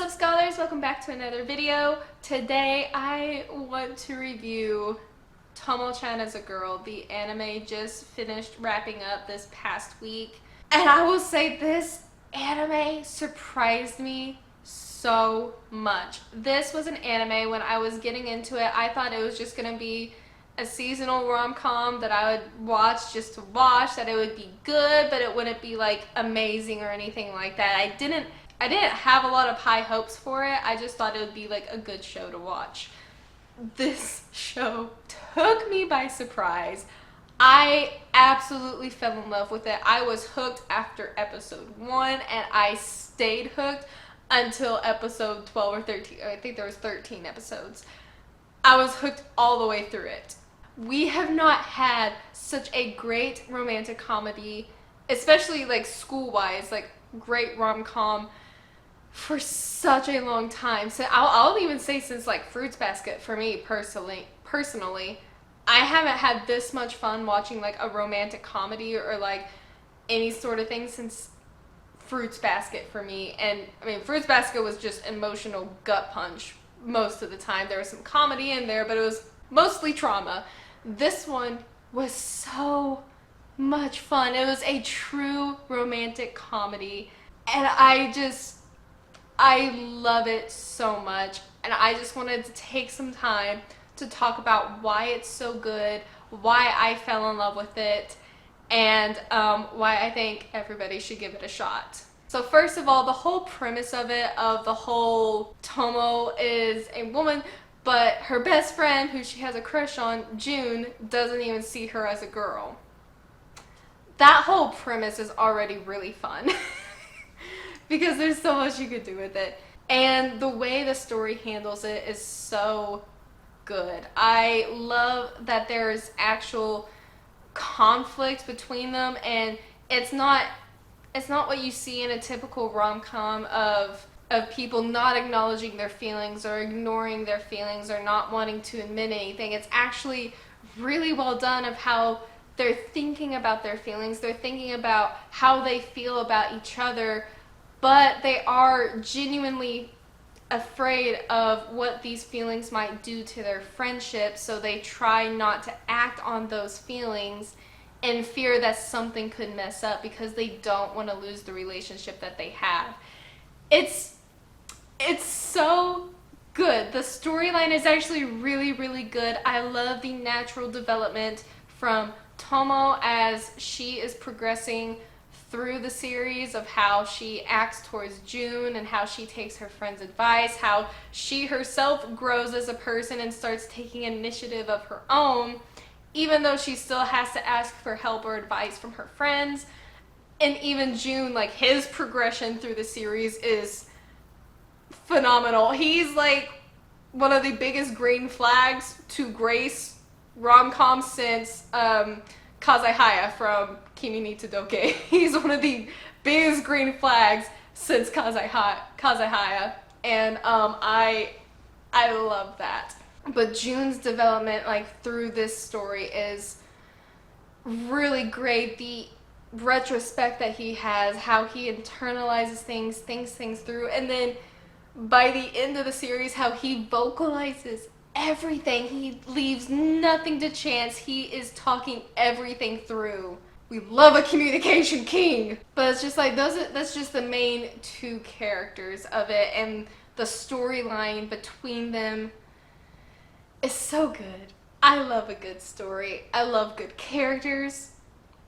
up, scholars? Welcome back to another video. Today I want to review Tomo-chan as a Girl. The anime just finished wrapping up this past week, and I will say this anime surprised me so much. This was an anime, when I was getting into it, I thought it was just gonna be a seasonal rom-com that I would watch just to watch, that it would be good, but it wouldn't be like amazing or anything like that. I didn't have a lot of high hopes for it. I just thought it would be like a good show to watch. This show took me by surprise. I absolutely fell in love with it. I was hooked after episode 1, and I stayed hooked until episode 12 or 13. I think there was 13 episodes. I was hooked all the way through it. We have not had such a great romantic comedy, especially like school-wise, like great rom-com, for such a long time. So I'll even say since like Fruits Basket for me personally, I haven't had this much fun watching like a romantic comedy or like any sort of thing since Fruits Basket for me. And I mean, Fruits Basket was just emotional gut punch most of the time. There was some comedy in there, but it was mostly trauma. This one was so much fun. It was a true romantic comedy, and I love it so much. And I just wanted to take some time to talk about why it's so good, why I fell in love with it, and why I think everybody should give it a shot. So first of all, the whole premise of it, of the whole Tomo is a woman, but her best friend, who she has a crush on, June, doesn't even see her as a girl. That whole premise is already really fun because there's so much you could do with it. And the way the story handles it is so good. I love that there's actual conflict between them, and it's not what you see in a typical rom-com of people not acknowledging their feelings or ignoring their feelings or not wanting to admit anything. It's actually really well done of how they're thinking about their feelings. They're thinking about how they feel about each other, but they are genuinely afraid of what these feelings might do to their friendship, so they try not to act on those feelings in fear that something could mess up because they don't want to lose the relationship that they have. It's so good. The storyline is actually really, really good. I love the natural development from Tomo as she is progressing through the series, of how she acts towards June and how she takes her friend's advice, how she herself grows as a person and starts taking initiative of her own, even though she still has to ask for help or advice from her friends. And even June, like, his progression through the series is phenomenal. He's like one of the biggest green flags to grace rom-com since Kazehaya from Kimi ni Todoke. He's one of the biggest green flags since Kazehaya, and I love that. But June's development, like, through this story is really great. The retrospect that he has, how he internalizes things, thinks things through, and then by the end of the series, how he vocalizes everything. He leaves nothing to chance. He is talking everything through. We love a communication king. But it's just like that's just the main two characters of it, and the storyline between them is so good. I love a good story. I love good characters.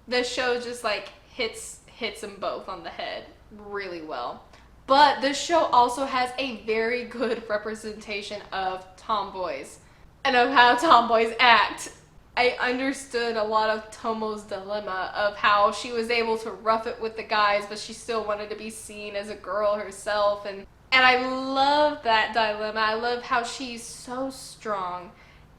The show just like hits them both on the head really well. But this show also has a very good representation of tomboys and of how tomboys act. I understood a lot of Tomo's dilemma of how she was able to rough it with the guys, but she still wanted to be seen as a girl herself. And I love that dilemma. I love how she's so strong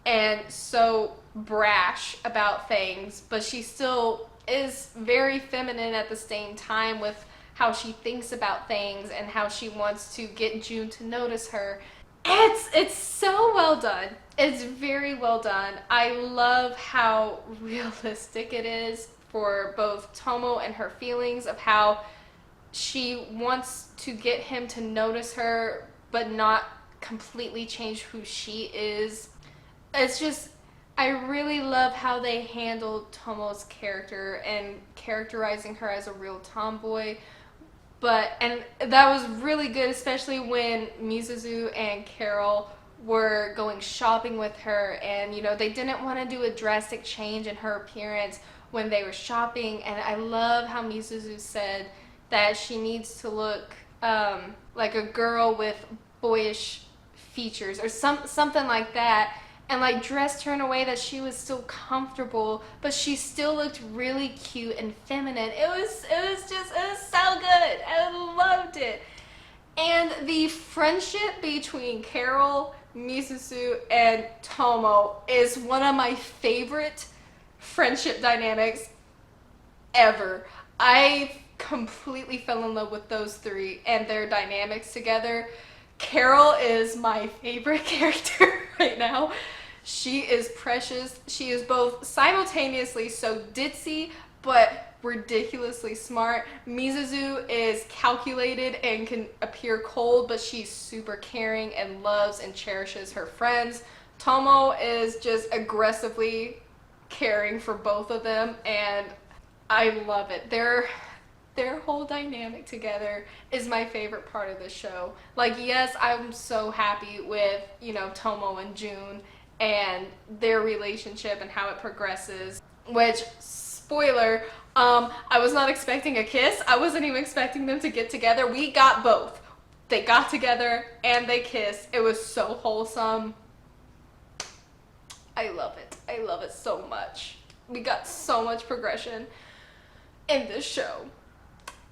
and so brash about things, but she still is very feminine at the same time with how she thinks about things and how she wants to get June to notice her. It's so well done. It's very well done. I love how realistic it is for both Tomo and her feelings, of how she wants to get him to notice her, but not completely change who she is. It's just, I really love how they handled Tomo's character and characterizing her as a real tomboy. But, and that was really good, especially when Mizuzu and Carol were going shopping with her, and they didn't want to do a drastic change in her appearance when they were shopping. And I love how Mizuzu said that she needs to look like a girl with boyish features or something like that, and like dressed her in a way that she was still comfortable, but she still looked really cute and feminine. It was so good. I loved it. And the friendship between Carol, Mizuzu, and Tomo is one of my favorite friendship dynamics ever. I completely fell in love with those three and their dynamics together. Carol is my favorite character right now. She is precious. She is both simultaneously so ditzy but ridiculously smart. Mizuzu is calculated and can appear cold, but she's super caring and loves and cherishes her friends. Tomo is just aggressively caring for both of them, and I love it. Their whole dynamic together is my favorite part of the show. Like, yes, I'm so happy with, Tomo and June and their relationship and how it progresses, which, spoiler, I was not expecting a kiss. I wasn't even expecting them to get together. We got both. They got together and they kissed. It was so wholesome. I love it. I love it so much. We got so much progression in this show,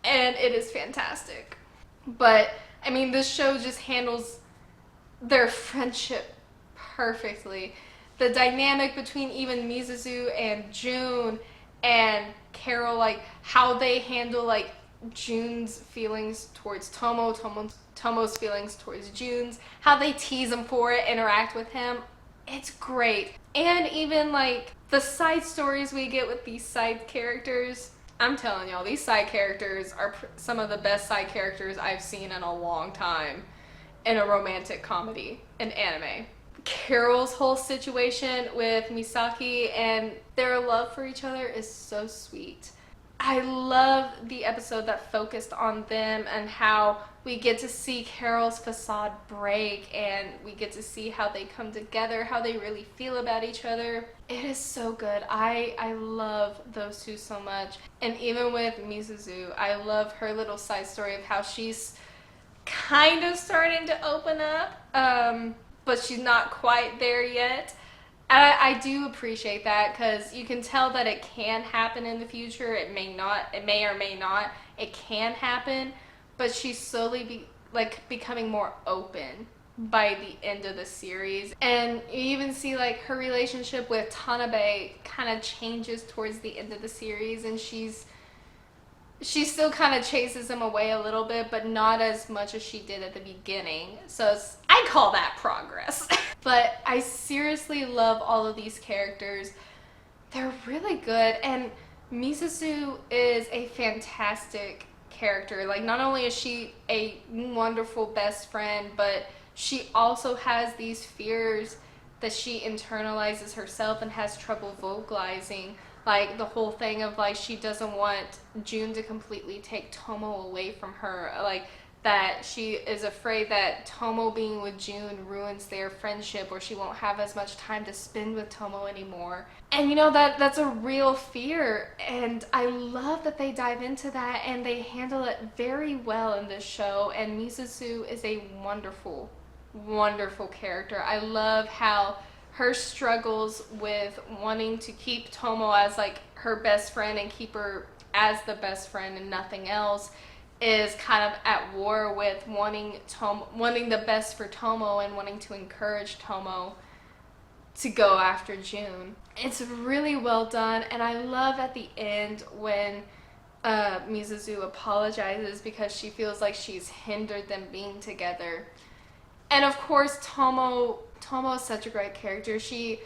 and it is fantastic. But I mean, this show just handles their friendship perfectly. The dynamic between even Mizuzu and June and Carol, like how they handle like June's feelings towards Tomo's feelings towards June's, how they tease him for it, interact with him. It's great. And even like the side stories we get with these side characters, I'm telling y'all, these side characters are some of the best side characters I've seen in a long time in a romantic comedy in anime. Carol's whole situation with Misaki and their love for each other is so sweet. I love the episode that focused on them and how we get to see Carol's facade break, and we get to see how they come together, how they really feel about each other. It is so good. I love those two so much. And even with Mizuzu, I love her little side story of how she's kind of starting to open up, but she's not quite there yet. I do appreciate that, because you can tell that it can happen in the future. It may not. It may or may not. It can happen, but she's slowly becoming more open by the end of the series. And you even see like her relationship with Tanabe kind of changes towards the end of the series, and she still kind of chases him away a little bit, but not as much as she did at the beginning. So I call that progress. But I seriously love all of these characters. They're really good, and Mizuzu is a fantastic character. Like, not only is she a wonderful best friend, but she also has these fears that she internalizes herself and has trouble vocalizing. Like, the whole thing of like she doesn't want June to completely take Tomo away from her, like that she is afraid that Tomo being with June ruins their friendship, or she won't have as much time to spend with Tomo anymore. And that's a real fear, and I love that they dive into that and they handle it very well in this show. And Mizuzu is a wonderful, wonderful character. I love how her struggles with wanting to keep Tomo as like her best friend and keep her as the best friend and nothing else is kind of at war with wanting the best for Tomo and wanting to encourage Tomo to go after June. It's really well done, and I love at the end when Mizuzu apologizes because she feels like she's hindered them being together. And of course, Tomo is such a great character. She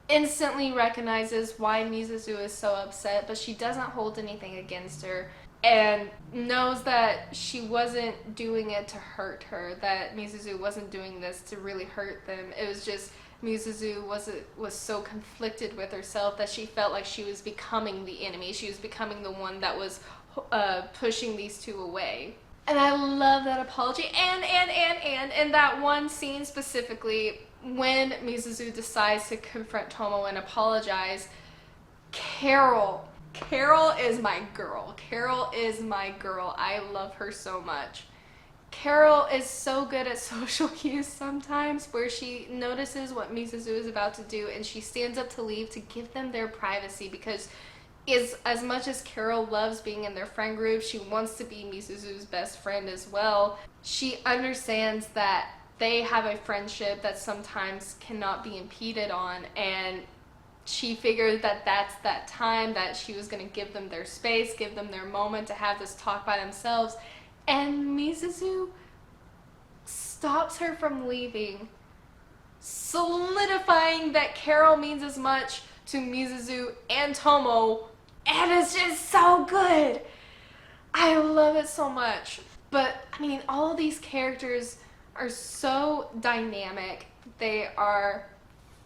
instantly recognizes why Mizuzu is so upset, but she doesn't hold anything against her. and knows that she wasn't doing it to hurt her, that Mizuzu wasn't doing this to really hurt them. It was just Mizuzu was so conflicted with herself that she felt like she was becoming the enemy. She was becoming the one that was pushing these two away. And I love that apology. And that one scene specifically, when Mizuzu decides to confront Tomo and apologize, Carol. Carol is my girl. Carol is my girl. I love her so much. Carol is so good at social cues sometimes, where she notices what Mizuzu is about to do and she stands up to leave to give them their privacy, because as much as Carol loves being in their friend group, she wants to be Mizuzu's best friend as well. She understands that they have a friendship that sometimes cannot be impeded on, and she figured that that's that time that she was going to give them their space, give them their moment to have this talk by themselves. And Mizuzu stops her from leaving, solidifying that Carol means as much to Mizuzu and Tomo, and it's just so good. I love it so much. But I mean, all of these characters are so dynamic. They are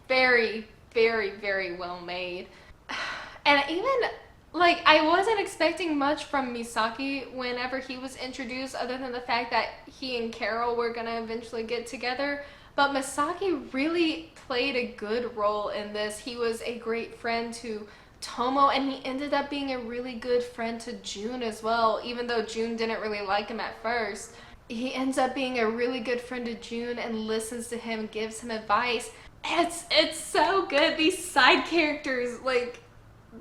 very, very, very well made. And even, like, I wasn't expecting much from Misaki whenever he was introduced, other than the fact that he and Carol were gonna eventually get together. But Misaki really played a good role in this. He was a great friend to Tomo, and he ended up being a really good friend to June as well, even though June didn't really like him at first. He ends up being a really good friend to June and listens to him, gives him advice. It's so good. These side characters, like,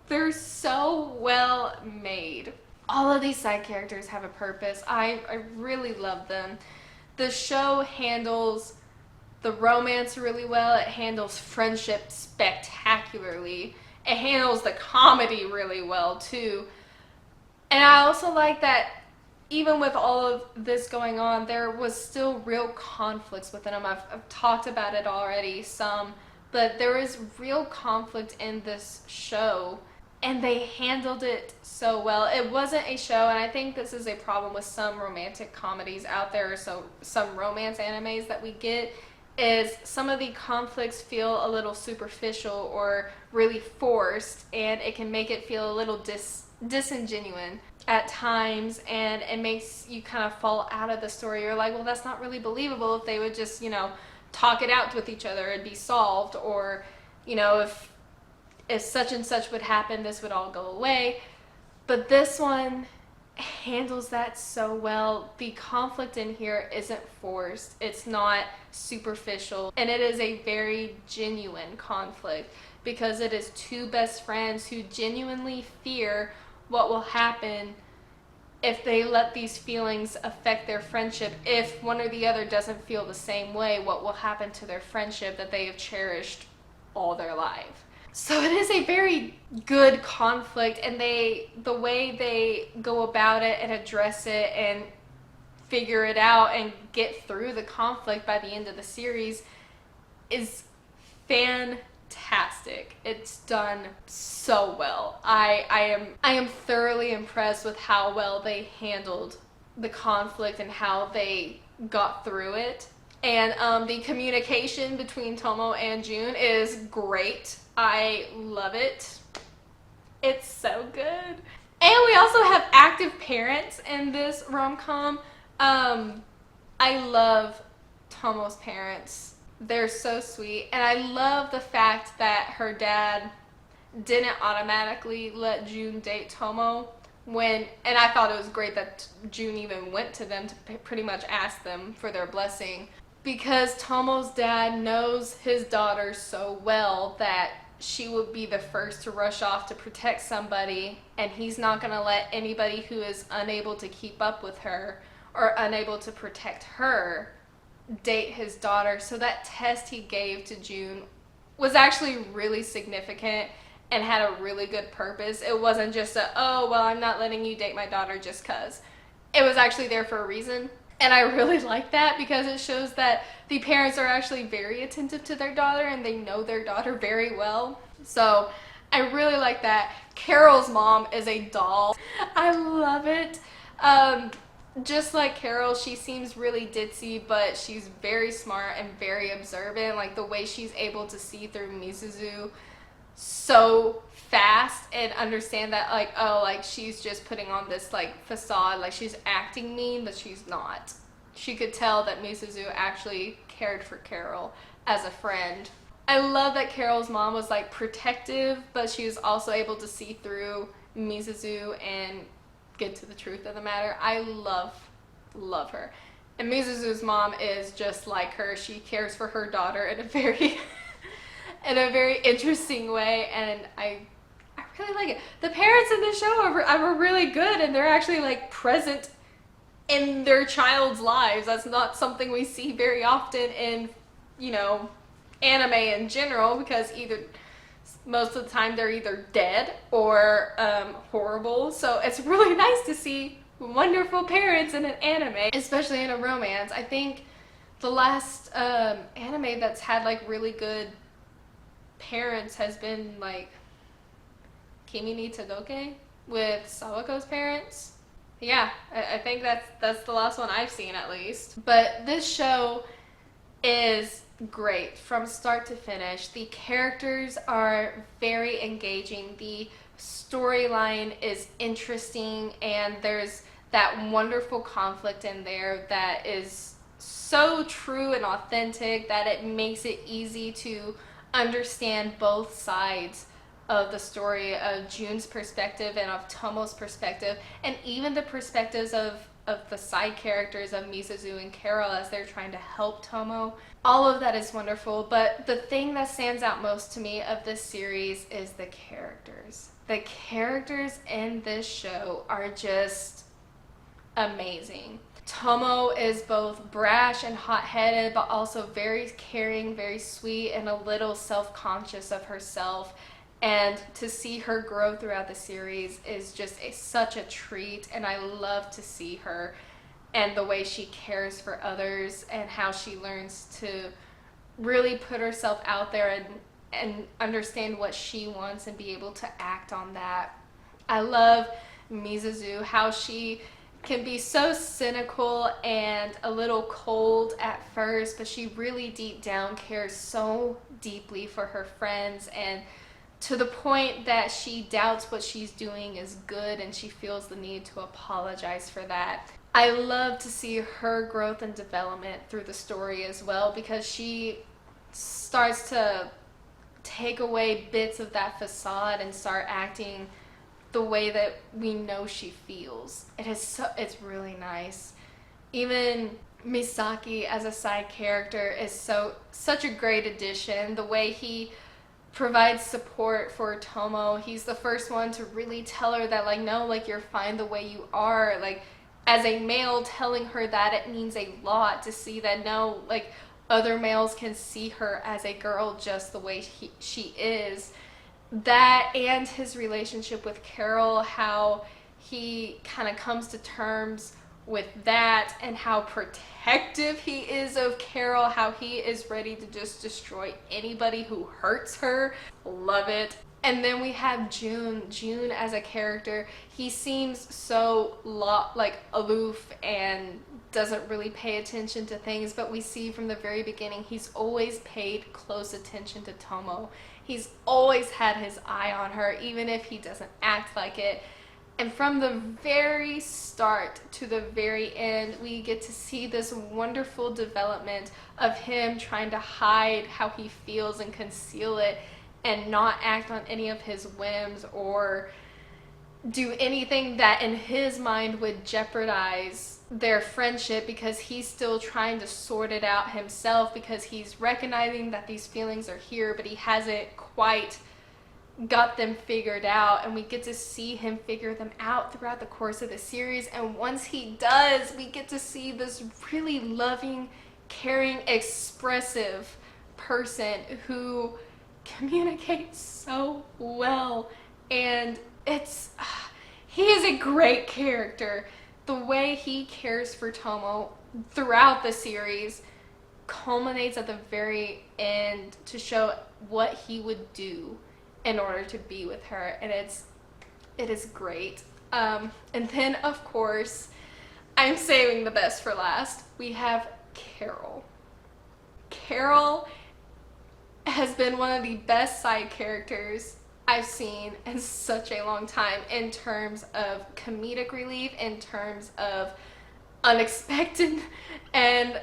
they're so well made. All of these side characters have a purpose. I really love them. The show handles the romance really well. It handles friendship spectacularly. It handles the comedy really well too. And I also like that even with all of this going on, there was still real conflicts within them. I've talked about it already some, but there is real conflict in this show, and they handled it so well. It wasn't a show, and I think this is a problem with some romantic comedies out there, so some romance animes that we get, is some of the conflicts feel a little superficial or really forced, and it can make it feel a little disingenuous at times, and it makes you kind of fall out of the story. You're like, well, that's not really believable. If they would just, talk it out with each other, it'd be solved. Or, if such and such would happen, this would all go away. But this one handles that so well. The conflict in here isn't forced. It's not superficial. And it is a very genuine conflict, because it is two best friends who genuinely fear what will happen if they let these feelings affect their friendship. If one or the other doesn't feel the same way, what will happen to their friendship that they have cherished all their life? So it is a very good conflict, and the way they go about it and address it and figure it out and get through the conflict by the end of the series is fantastic. It's done so well. I am thoroughly impressed with how well they handled the conflict and how they got through it. And the communication between Tomo and June is great. I love it. It's so good. And we also have active parents in this rom-com. I love Tomo's parents. They're so sweet. And I love the fact that her dad didn't automatically let June date Tomo and I thought it was great that June even went to them to pretty much ask them for their blessing, because Tomo's dad knows his daughter so well that she would be the first to rush off to protect somebody, and he's not going to let anybody who is unable to keep up with her or unable to protect her date his daughter. So that test he gave to June was actually really significant and had a really good purpose. It wasn't just I'm not letting you date my daughter just cuz. It was actually there for a reason. And I really like that, because it shows that the parents are actually very attentive to their daughter and they know their daughter very well. So I really like that. Carol's mom is a doll. I love it. Just like Carol, she seems really ditzy, but she's very smart and very observant. Like the way she's able to see through Misuzu so fast and understand that, like, oh, like she's just putting on this like facade, like she's acting mean, but she's not. She could tell that Misuzu actually cared for Carol as a friend. I love that Carol's mom was like protective, but she was also able to see through Misuzu and get to the truth of the matter. I love her. And Mizuzu's mom is just like her. She cares for her daughter in a very in a very interesting way, and I really like it. The parents in the show are really good, and they're actually like present in their child's lives. That's not something we see very often in, you know, anime in general, because either most of the time they're either dead or horrible. So it's really nice to see wonderful parents in an anime, especially in a romance. I think the last anime that's had like really good parents has been like Kimi ni Todoke with Sawako's parents. Yeah, I think that's the last one I've seen at least. But this show is great from start to finish. The characters are very engaging. The storyline is interesting, and there's that wonderful conflict in there that is so true and authentic that it makes it easy to understand both sides of the story, of June's perspective and of Tomo's perspective, and even the perspectives of the side characters of Misuzu and Carol as they're trying to help Tomo. All of that is wonderful, but the thing that stands out most to me of this series is the characters. The characters in this show are just amazing. Tomo is both brash and hot-headed, but also very caring, very sweet, and a little self-conscious of herself. And to see her grow throughout the series is just such a treat, and I love to see her and the way she cares for others and how she learns to really put herself out there and understand what she wants and be able to act on that. I love Mizuzu, how she can be so cynical and a little cold at first, but she really deep down cares so deeply for her friends, and to the point that she doubts what she's doing is good and she feels the need to apologize for that. I love to see her growth and development through the story as well, because she starts to take away bits of that facade and start acting the way that we know she feels. It's really nice. Even Misaki as a side character is such a great addition. The way he provides support for Tomo. He's the first one to really tell her that, like, no, like, you're fine the way you are. Like, as a male, telling her that, it means a lot to see that, no, like, other males can see her as a girl just the way she is. That, and his relationship with Carol, how he kind of comes to terms with that, and how protective he is of Carol, how he is ready to just destroy anybody who hurts her. Love it. And then we have June as a character. He seems so like aloof and doesn't really pay attention to things, but we see from the very beginning he's always paid close attention to Tomo. He's always had his eye on her, even if he doesn't act like it. And from the very start to the very end, we get to see this wonderful development of him trying to hide how he feels and conceal it and not act on any of his whims or do anything that in his mind would jeopardize their friendship, because he's still trying to sort it out himself, because he's recognizing that these feelings are here, but he hasn't quite got them figured out, and we get to see him figure them out throughout the course of the series. And once he does, we get to see this really loving, caring, expressive person who communicates so well, and he is a great character. The way he cares for Tomo throughout the series culminates at the very end to show what he would do in order to be with her, and it is great. And then of course, I'm saving the best for last. We have Carol. Carol has been one of the best side characters I've seen in such a long time, in terms of comedic relief, in terms of unexpected and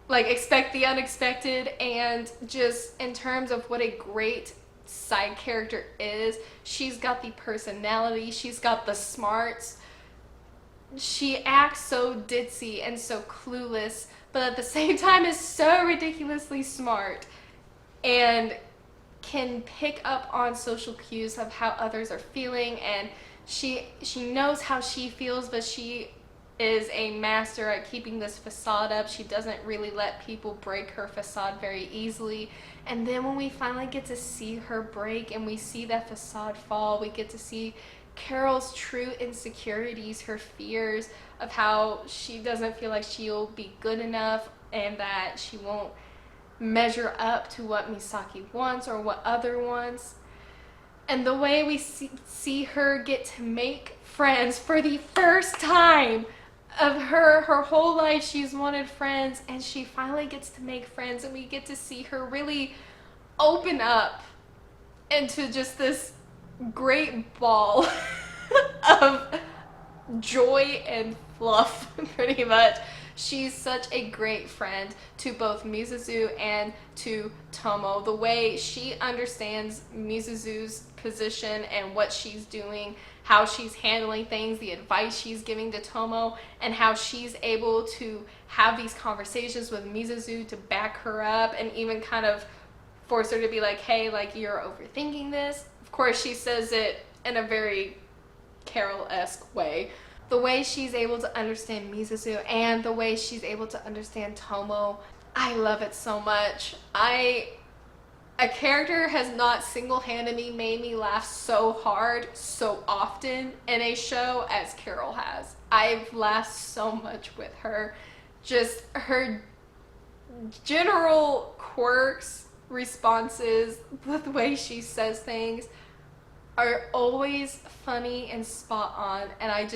like expect the unexpected, and just in terms of what a great side character is. She's got the personality, she's got the smarts, she acts so ditzy and so clueless, but at the same time is so ridiculously smart and can pick up on social cues of how others are feeling, and she knows how she feels, but she is a master at keeping this facade up. She doesn't really let people break her facade very easily. And then when we finally get to see her break and we see that facade fall, we get to see Carol's true insecurities, her fears of how she doesn't feel like she'll be good enough and that she won't measure up to what Misaki wants or what other wants. And the way we see her get to make friends for the first time of her whole life, she's wanted friends, and she finally gets to make friends, and we get to see her really open up into just this great ball of joy and fluff, pretty much. She's such a great friend to both Mizuzu and to Tomo. The way she understands Mizuzu's position and what she's doing, how she's handling things, the advice she's giving to Tomo, and how she's able to have these conversations with Mizuzu to back her up and even kind of force her to be like, hey, like, you're overthinking this. Of course, she says it in a very Carol-esque way. The way she's able to understand Mizuzu and the way she's able to understand Tomo, I love it so much. A character has not single-handedly made me laugh so hard, so often in a show as Carol has. I've laughed so much with her. Just her general quirks, responses, the way she says things are always funny and spot on, and I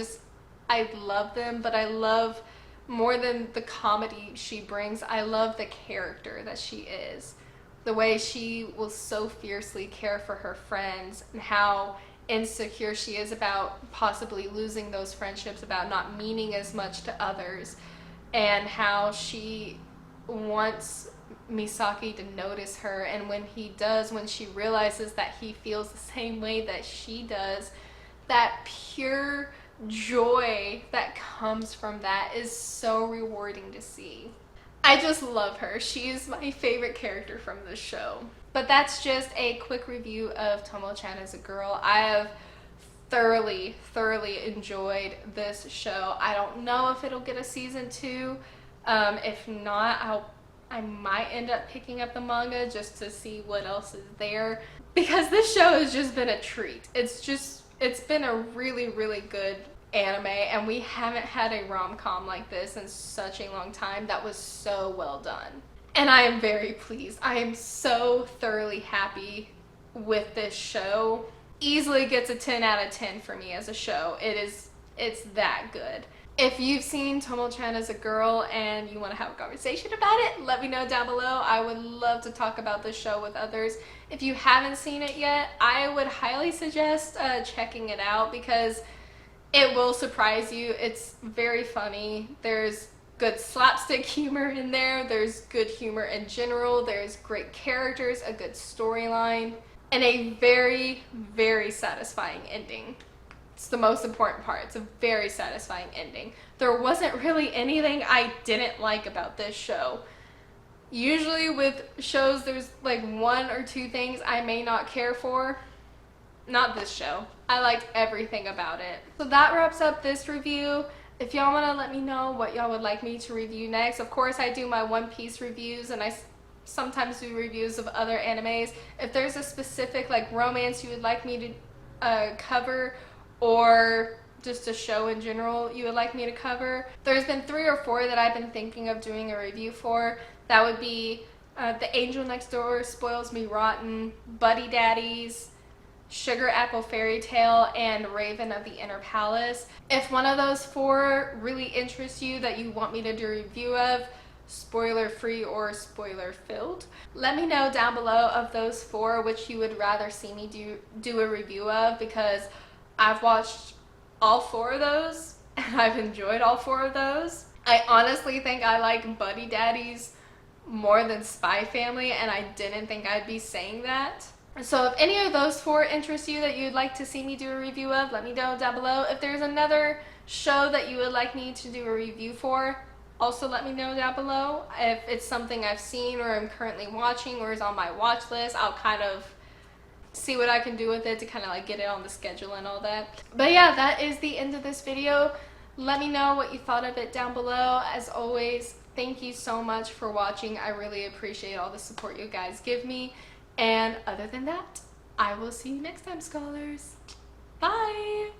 love them. But I love, more than the comedy she brings, I love the character that she is. The way she will so fiercely care for her friends, and how insecure she is about possibly losing those friendships, about not meaning as much to others, and how she wants Misaki to notice her, and when he does, when she realizes that he feels the same way that she does, that pure joy that comes from that is so rewarding to see. I just love her. She's my favorite character from this show. But that's just a quick review of Tomo-chan as a girl. I have thoroughly enjoyed this show. I don't know if it'll get a season 2. If not, I might end up picking up the manga just to see what else is there, because this show has just been a treat. It's been a really good anime, and we haven't had a rom-com like this in such a long time that was so well done. And I am very pleased. I am so thoroughly happy with this show. Easily gets a 10 out of 10 for me as a show. It's that good. If you've seen Tomo-chan as a girl and you want to have a conversation about it, let me know down below. I would love to talk about this show with others. If you haven't seen it yet, I would highly suggest checking it out, because it will surprise you. It's very funny. There's good slapstick humor in there. There's good humor in general. There's great characters, a good storyline, and a very satisfying ending. It's the most important part. It's a very satisfying ending. There wasn't really anything I didn't like about this show. Usually with shows, there's like 1 or 2 things I may not care for. Not this show. I liked everything about it. So that wraps up this review. If y'all want to let me know what y'all would like me to review next, of course I do my One Piece reviews, and I sometimes do reviews of other animes. If there's a specific like romance you would like me to cover, or just a show in general you would like me to cover, there's been 3 or 4 that I've been thinking of doing a review for. That would be The Angel Next Door Spoils Me Rotten, Buddy Daddies, Sugar Apple Fairy Tale, and Raven of the Inner Palace. If one of those 4 really interests you that you want me to do a review of, spoiler free or spoiler filled, let me know down below of those 4 which you would rather see me do a review of, because I've watched all 4 of those and I've enjoyed all 4 of those. I honestly think I like Buddy Daddies more than Spy Family, and I didn't think I'd be saying that. So if any of those 4 interest you that you'd like to see me do a review of, let me know down below. If there's another show that you would like me to do a review for, also let me know down below. If it's something I've seen or I'm currently watching or is on my watch list, I'll kind of see what I can do with it to kind of like get it on the schedule and all that. But yeah, that is the end of this video. Let me know what you thought of it down below. As always, thank you so much for watching. I really appreciate all the support you guys give me. And other than that, I will see you next time, scholars. Bye!